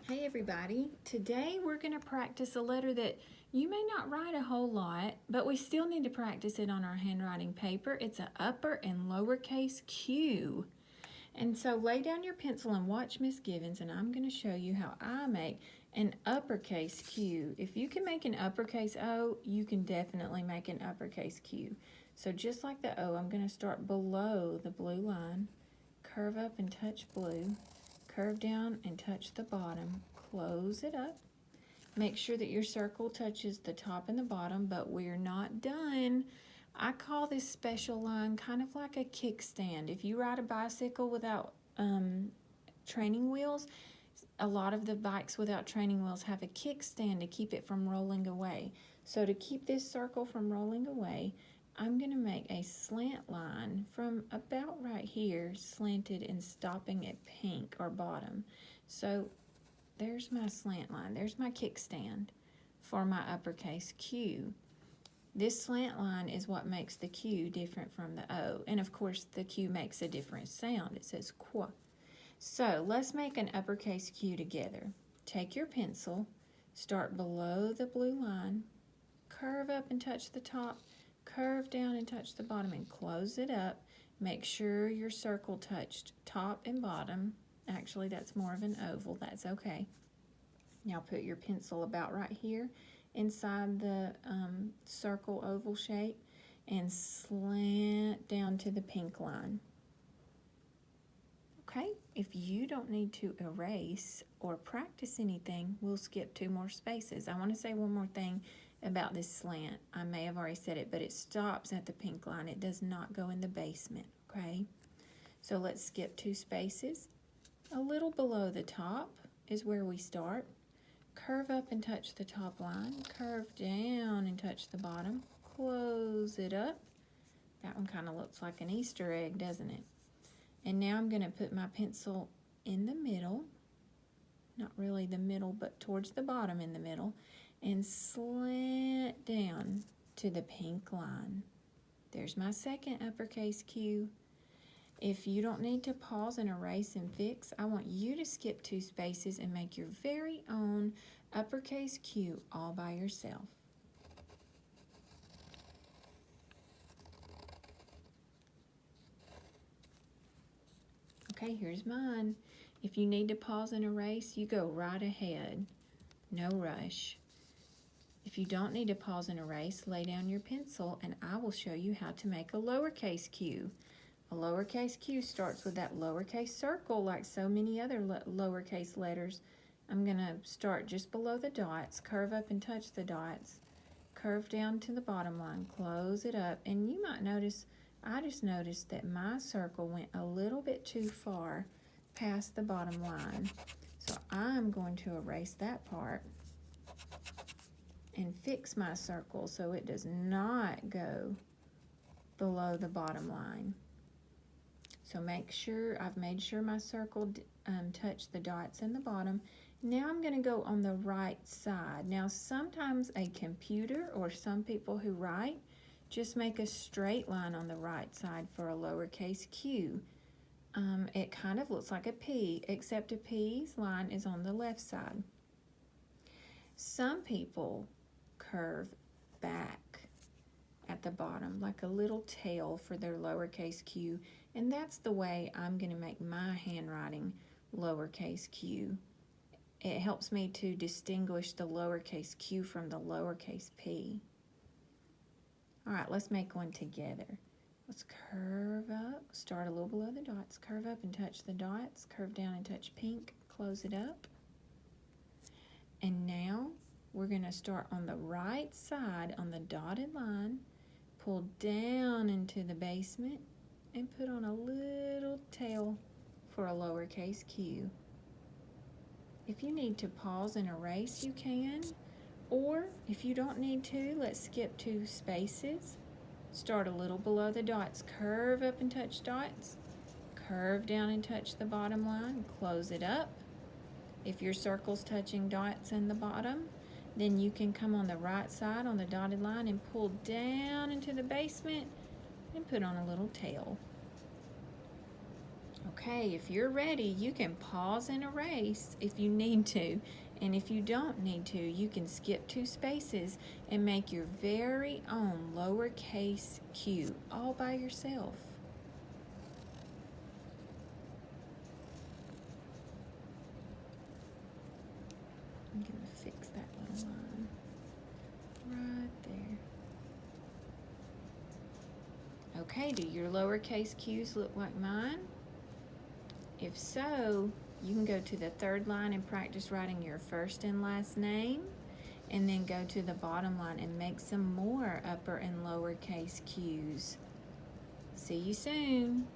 Hey everybody, today we're going to practice a letter that you may not write a whole lot, but we still need to practice it on our handwriting paper. It's an upper and lowercase q. And so lay down your pencil and watch Miss Givens, and I'm going to show you how I make an uppercase q. If you can make an uppercase O, you can definitely make an uppercase q. So just like the O, I'm going to start below the blue line, curve up and touch blue, curve down and touch the bottom, close it up. Make sure that your circle touches the top and the bottom, but we're not done. I call this special line kind of like a kickstand. If you ride a bicycle without training wheels, a lot of the bikes without training wheels have a kickstand to keep it from rolling away. So to keep this circle from rolling away, I'm going to make a slant line from about right here, slanted and stopping at pink or bottom. So there's my slant line. There's my kickstand for my uppercase Q. This slant line is what makes the Q different from the O. And of course, the Q makes a different sound. It says qu. So let's make an uppercase Q together. Take your pencil, start below the blue line, curve up and touch the top, curve down and touch the bottom and close it up. Make sure your circle touched top and bottom. Actually, that's more of an oval. That's okay. Now put your pencil about right here inside the circle oval shape and slant down to the pink line. Okay, if you don't need to erase or practice anything, we'll skip 2 more spaces. I want to say one more thing about this slant. I may have already said it, but it stops at the pink line. It does not go in the basement, okay? So let's skip 2 spaces. A little below the top is where we start. Curve up and touch the top line. Curve down and touch the bottom. Close it up. That one kind of looks like an Easter egg, doesn't it? And now I'm going to put my pencil in the middle, not really the middle, but towards the bottom in the middle, and slant down to the pink line. There's my second uppercase Q. If you don't need to pause and erase and fix, I want you to skip 2 spaces and make your very own uppercase Q all by yourself. Okay, here's mine. If you need to pause and erase, you go right ahead. No rush. If you don't need to pause and erase, lay down your pencil and I will show you how to make a lowercase q. A lowercase q starts with that lowercase circle like so many other lowercase letters. I'm going to start just below the dots, curve up and touch the dots, curve down to the bottom line, close it up, and you might notice, I just noticed that my circle went a little bit too far past the bottom line. So I'm going to erase that part and fix my circle so it does not go below the bottom line. So make sure, I've made sure my circle touched the dots in the bottom. Now I'm going to go on the right side. Now sometimes a computer or some people who write just make a straight line on the right side for a lowercase q. It kind of looks like a P, except a P's line is on the left side. Some people curve back at the bottom like a little tail for their lowercase q, and that's the way I'm going to make my handwriting lowercase q. It helps me to distinguish the lowercase q from the lowercase p. All right, let's make one together. Let's curve up, start a little below the dots, curve up and touch the dots, curve down and touch pink, close it up. And now we're going to start on the right side on the dotted line, pull down into the basement, and put on a little tail for a lowercase q. If you need to pause and erase, you can. Or if you don't need to, let's skip 2 spaces. Start a little below the dots, curve up and touch dots, curve down and touch the bottom line, close it up. If your circle's touching dots in the bottom, then you can come on the right side on the dotted line and pull down into the basement and put on a little tail. Okay, if you're ready, you can pause and erase if you need to. And if you don't need to, you can skip 2 spaces and make your very own lowercase q all by yourself. I'm going to fix that little line right there. Okay, do your lowercase q's look like mine? If so, you can go to the 3rd line and practice writing your first and last name, and then go to the bottom line and make some more upper and lowercase q's. See you soon.